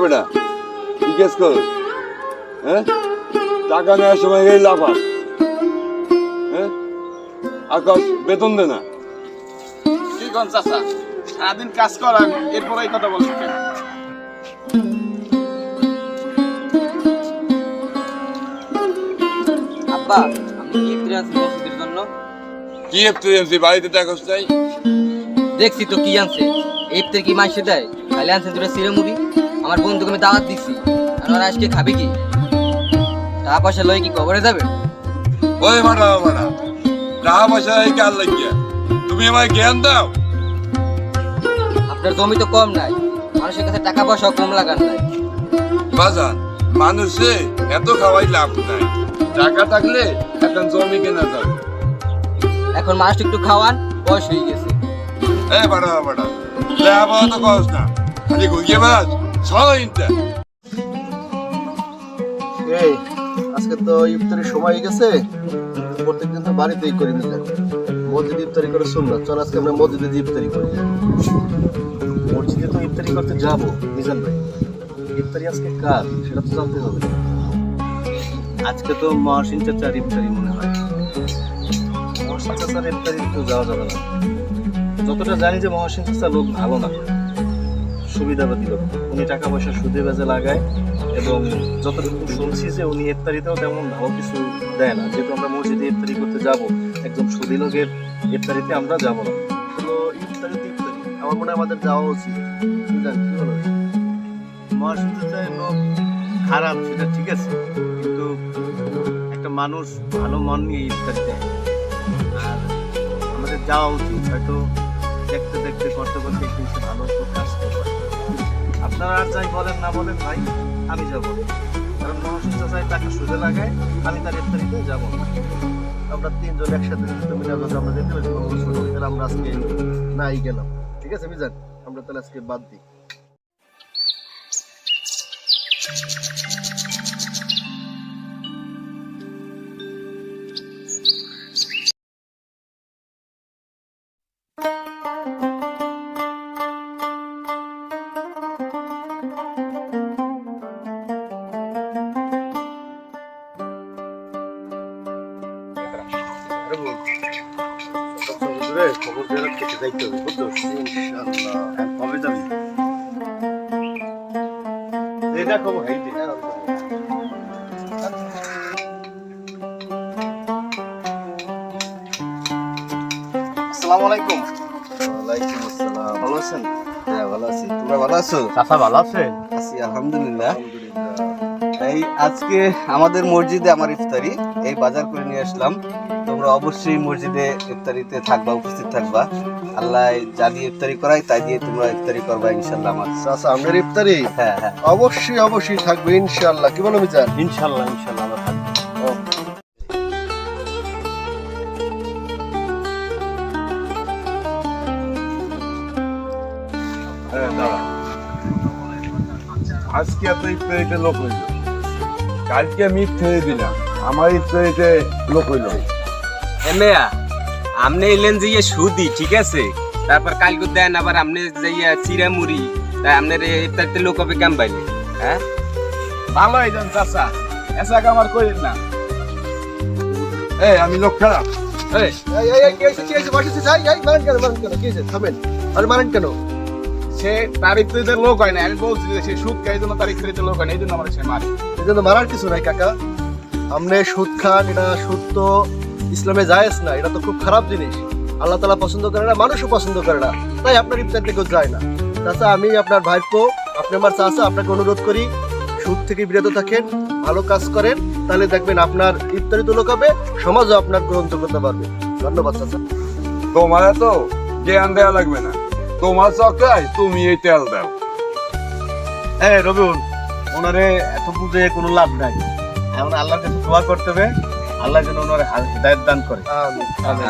বেটা কি কেস কর? হ্যাঁ, টাকা নেওয়ার সময় গেলে লাফা। হ্যাঁ, আকাশ বেতন দে না। কি কোন চাচা, সারাদিন কাজ করান এরপর এই কথা বলছেন কেন? আব্বা, আমি ইফতারি আনছি মসজিদের জন্য। কি এফতেছি বাড়িতে টাকাস নাই? দেখছি তো কি আনছে। ইফতার কি মাসে দেয়? খালি আনছে দুটো সিরে মুড়ি। আমার বন্ধুকে আমি দাওয়াত দিছি, আর ওরা আজকে খাবে কি? টাকা পয়সা লয় কি কবরে যাবে? ওই মারা মারা, টাকা পয়সা এই কার লাগিয়া? তুমি আমায় জ্ঞান দাও। আপনার জমি তো কম নাই, মানুষের কাছে টাকা পয়সা কম লাগার নাই। বাজান, মানুষে এত খাওয়াই লাভ নাই। টাকা থাকলে এখন জমি কেনা যাবে। এখন মানুষ একটু খাওয়ান, বয়স হয়ে গেছে। এই বাড়া বাড়া, লেবা তো কস না, খালি ঘুরিয়ে বেড়াস সব ইনটা। এই আজকে তো ইফতারির সময় হয়ে গেছে। প্রত্যেকদিন তো বাড়িতেই করি মিজান, মসজিদে ইফতারি করে সুন্নাত। চল আজকে আমরা মসজিদে ইফতারি করি। মসজিদে তো ইফতারি করতে যাবো মিজান ভাই, ইফতারি আজকে কার সেটা তো জানতে হবে। আজকে তো মহসিন চাচার ইফতারি মনে হয়। মহসিন চাচার ইফতারি তো যাওয়া যাবে না। যতটা জানি যে মহসিন চাচা লোক ভালো না, সুবিধাবাদী লোক। উনি টাকা পয়সা সুদে বেজে লাগায়, এবং যতটুকু শুনছি যে উনি ইফতারিতেও তেমন ভালো কিছু দেয় না। যেহেতু আমরা মসজিদে ইফতারি করতে যাব, একদম সুদী লোকের ইফতারিতে আমরা যাব না। তো ইফতারিতে ইফতারি আমার মনে হয় আমাদের যাওয়া উচিত। বুঝলেন কি বলো? মহসিন চাচার লোক খারাপ সেটা ঠিক আছে, কিন্তু একটা মানুষ ভালো মন নিয়ে ইফতারি দেয়, আর আমাদের যাওয়া উচিত। হয়তো দেখতে দেখতে করতে করতে একটু ভালো একটু কাজ করতে পারে। আপনারা আর যাই বলেন না বলেন ভাই, আমি যাবো, কারণ মহসিন চাচাই টাকা সুদে লাগায়, আমি তার ইফতারিতে যাবো না। আমরা তিনজন একসাথে মিলে আমরা যেতে পারি, তাহলে আমরা আজকে নাই গেলাম। ঠিক আছে মিজান, আমরা তাহলে আজকে বাদ দিই। খবর দেওয়ার খেতে যাইতে হবে, বুঝছো? ইনশাআল্লাহ। কবে যাবি? এটা খবর হাইতে। আসসালামু আলাইকুম। ওয়ালাইকুম আসসালাম। ভালো আছেন? হ্যাঁ ভালো আছি, তোমরা ভালো আছো? চাচা ভালো আছেন? আছি আলহামদুলিল্লাহ। আলহামদুলিল্লাহ। এই আজকে আমাদের মসজিদে আমার ইফতারি, এই বাজার করে নিয়ে আসলাম। তোমরা অবশ্যই মসজিদে ইফতারিতে থাকবা, উপস্থিত থাকবা। আল্লাহ যা দিয়ে ইফতারি করাই তাই দিয়ে তোমরা ইফতারি করবা ইনশাআল্লাহ। আমার চাচা আমাদের ইফতারি হ্যাঁ হ্যাঁ অবশ্যই অবশ্যই থাকবে ইনশাআল্লাহ। কি বলো মিজান? ইনশাল্লাহ ইনশাল্লাহ আমরা থাকবো। হ্যাঁ দাঁড়া, আজকে এত ইফতারিতে লোক হইল, কালকে আমি ইফতারি দিলাম, আমার ইফতারিতে লোক হইল। এমেয়া আমনে এলেন যে সুদি ঠিক আছে, তারপর কালকে দেন আবার আমনে যাইয়া চিরা মুড়ি, তাই আমনের ইফতারিতে লোক হবে কাম পাইলে। হ্যাঁ ভালো হইছেন চাচা, এসা কামার করেন না। এই আমি লোক খারাপ? এই কি হইছে কি হইছে? বসেছি যাই এই মারেন কেন কি হইছে? থামেন, আরে মারেন কেন? সে তার ইফতারিতে লোক হয় না, আমি বলছি যে সে সুদ খায়, এই জন্য তার ইফতারিতে লোক হয় না, এই জন্য আমার সে মারে। এই জন্য মারার কিছু নাই কাকা। আপনি সুদ খান, এটা সুদ তো ইসলামে জায়েজ না, এটা তো খুব খারাপ জিনিস। আল্লাহ তাআলা পছন্দ করে না, মানুষও পছন্দ করে না, তাই আপনার ইফতার থেকে যায় না। চাচা আমি আপনার ভাইপো, আপনি আমার চাচা, আপনাকে অনুরোধ করি সুদ থেকে বিরত থাকেন, ভালো কাজ করেন, তাহলে দেখবেন আপনার ইফতারি তো লোক হবে, সমাজও আপনার গ্রহণযোগ্যতা বাড়বে। ধন্যবাদ চাচা। তোমার তো জ্ঞান দেওয়া লাগবে না, তোমার চক্রায় তুমি এই তেল দাও। হ্যাঁ রবিউল, ওনারে এত বুঝে কোনো লাভ নাই। এখন আল্লাহর কাছে দোয়া করতে হবে, আল্লাহ যেন ওনার হিদায়াত দান করে। আমিন।